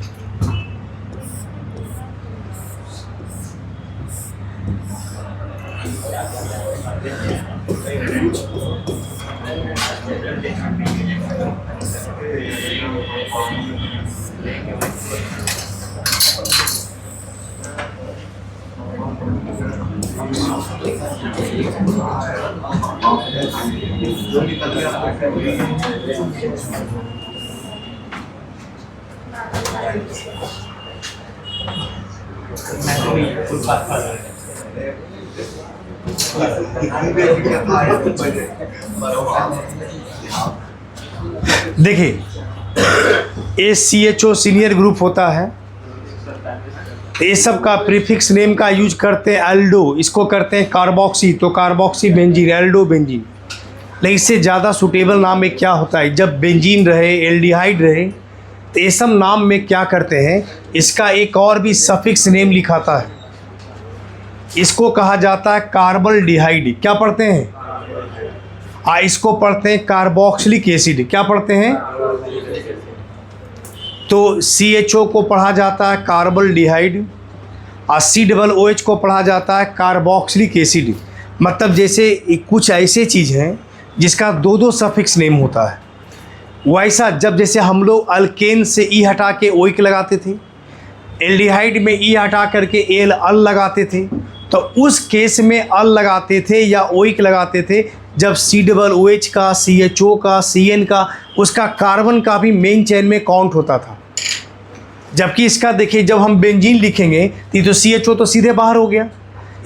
देखिए, ACHO सीनियर ग्रुप होता है, तो ये सब का प्रीफिक्स नेम का यूज करते हैं एल्डो, इसको करते हैं कार्बोक्सी, तो कार्बोक्सी बेंजीन, एल्डो बेंजीन। लेकिन इससे ज़्यादा सूटेबल नाम में क्या होता है, जब बेंजीन रहे, एल्डिहाइड रहे, तो ये सब नाम में क्या करते हैं, इसका एक और भी सफिक्स नेम लिखाता है। इसको कहा जाता है कार्बल डिहाइड। क्या पढ़ते हैं? इसको पढ़ते हैं कार्बोक्सिलिक एसिड। क्या पढ़ते हैं? तो CHO को पढ़ा जाता है कार्बल डिहाइड और COOH को पढ़ा जाता है कार्बोक्सिलिक एसिड। मतलब जैसे कुछ ऐसे चीज़ हैं जिसका दो दो सफिक्स नेम होता है, वैसा जब जैसे हम लोग अल्केन से ई हटा के ओइक लगाते थे, एल्डिहाइड में ई हटा करके एल अल लगाते थे, तो उस केस में अल लगाते थे या ओइक लगाते थे जब COOH का, CHO का, CN का, उसका कार्बन का भी मेन चेन में काउंट होता था। जबकि इसका देखिए जब हम बेंजीन लिखेंगे तो CHO तो सीधे बाहर हो गया,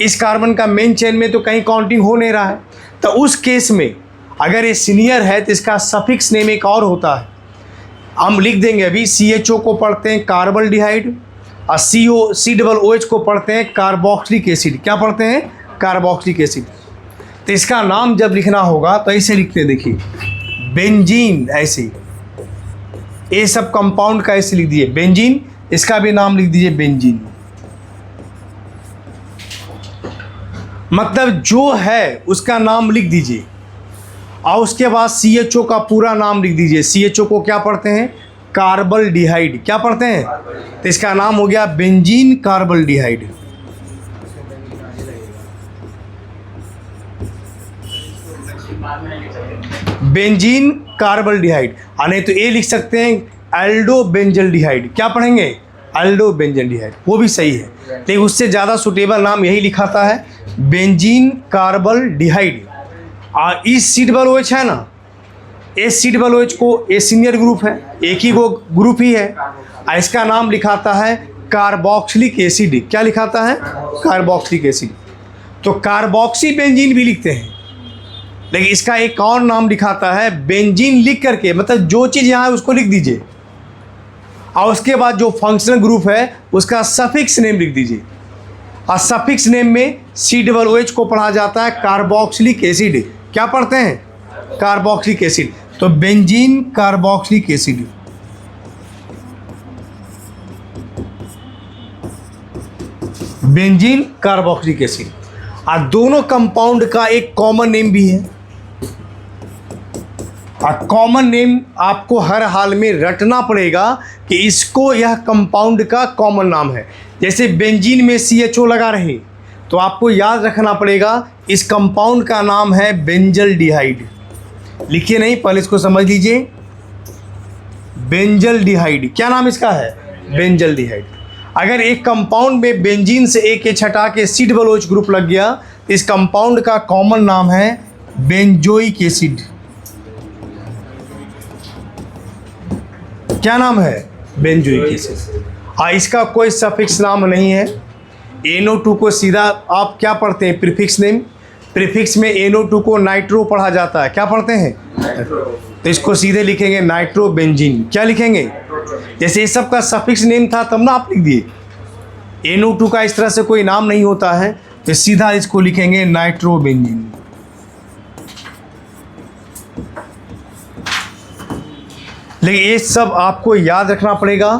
इस कार्बन का मेन चेन में तो कहीं काउंटिंग हो नहीं रहा है। तो उस केस में अगर ये सीनियर है तो इसका सफिक्स नेम एक और होता है, हम लिख देंगे अभी। CHO को पढ़ते हैं कार्बल डिहाइड और COOH को पढ़ते हैं कार्बोक्सिलिक एसिड। क्या पढ़ते हैं? Carboxylic acid. तो इसका नाम जब लिखना होगा तो ऐसे लिखते हैं, देखिए बेंजीन, ऐसे ये सब कंपाउंड का ऐसे लिख दीजिए बेंजीन, इसका भी नाम लिख दीजिए बेंजीन। मतलब जो है उसका नाम लिख दीजिए और उसके बाद CHO का पूरा नाम लिख दीजिए। CHO को क्या पढ़ते हैं? कार्बल डिहाइड। क्या पढ़ते हैं? तो इसका नाम हो गया बेंजीन कार्बल डिहाइड। बेंजीन कार्बल डिहाइड, नहीं तो ये लिख सकते हैं एल्डो बेंजल डिहाइड। क्या पढ़ेंगे? एल्डो बेंजल डिहाइड, वो भी सही है, लेकिन उससे ज़्यादा सूटेबल नाम यही लिखाता है बेंजीन कार्बल डिहाइड। और इस COOH है ना, इस COOH को ये सीनियर ग्रुप है, एक ही वो ग्रुप ही है, और इसका नाम लिखाता है कार्बोक्सिलिक एसिड। क्या लिखाता है? Carboxylic acid. तो कार्बोक्सी बेंजीन भी लिखते हैं, लेकिन इसका एक और नाम लिखाता है बेंजीन। लिख करके मतलब जो चीज़ यहाँ है उसको लिख दीजिए और उसके बाद जो फंक्शनल ग्रुप है उसका सफिक्स नेम लिख दीजिए। और सफिक्स नेम में COOH को पढ़ा जाता है कार्बोक्सिलिक एसिड। क्या पढ़ते हैं? Carboxylic acid. तो benzene carboxylic acid. Benzene carboxylic acid. और दोनों कंपाउंड का एक कॉमन नेम भी है, और कॉमन नेम आपको हर हाल में रटना पड़ेगा कि इसको यह कंपाउंड का कॉमन नाम है। जैसे बेंजीन में CHO लगा रहे तो आपको याद रखना पड़ेगा इस कंपाउंड का नाम है बेंजल डिहाइड। लिखिए नहीं, पहले इसको समझ लीजिए। बेंजल डिहाइड, क्या नाम इसका है? बेंजल डिहाइड। अगर एक कंपाउंड में बेंजीन से एक H हटा के COOH ग्रुप लग गया तो इस कंपाउंड का कॉमन नाम है बेंजोइक एसिड। क्या नाम है? Benzoic acid. इसका कोई सफिक्स नाम नहीं है। NO2 को सीधा आप क्या पढ़ते हैं? Prefix name. प्रीफिक्स में NO2 को नाइट्रो पढ़ा जाता है। क्या पढ़ते हैं? तो इसको सीधे लिखेंगे नाइट्रो बेंजीन। क्या लिखेंगे? जैसे ये सब का सफिक्स नेम था तब ना आप लिख दिए। NO2 का इस तरह से कोई नाम नहीं होता है, तो सीधा इसको लिखेंगे नाइट्रो बेंजीन। लेकिन ये सब आपको याद रखना पड़ेगा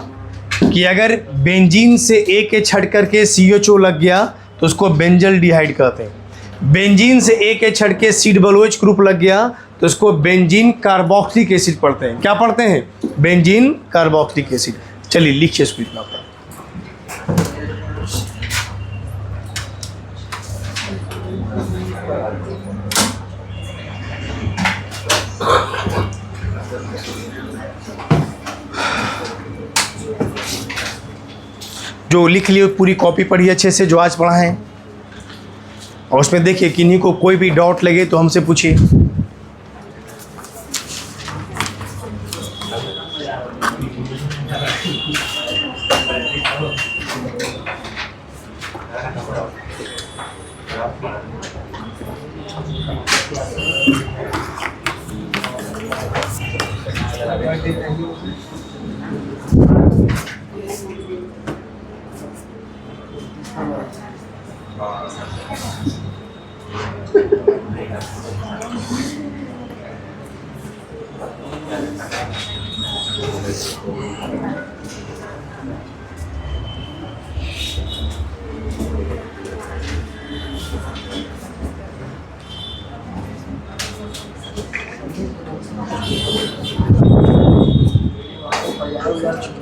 कि अगर बेंजीन से एक H हट करके CHO लग गया तो उसको बेंजल डिहाइड कहते हैं। बेंजीन से एक H हट के COOH ग्रुप लग गया तो उसको बेंजीन कार्बोक्सिलिक एसिड पढ़ते हैं। क्या पढ़ते हैं? Benzene carboxylic acid. चलिए लिखिए इसको इतना पर। जो लिख लिए पूरी कॉपी पढ़ी अच्छे से, जो आज पढ़ा है, और उसमें देखिए किन्हीं को कोई भी डाउट लगे तो हमसे पूछिए।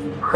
Thank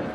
you.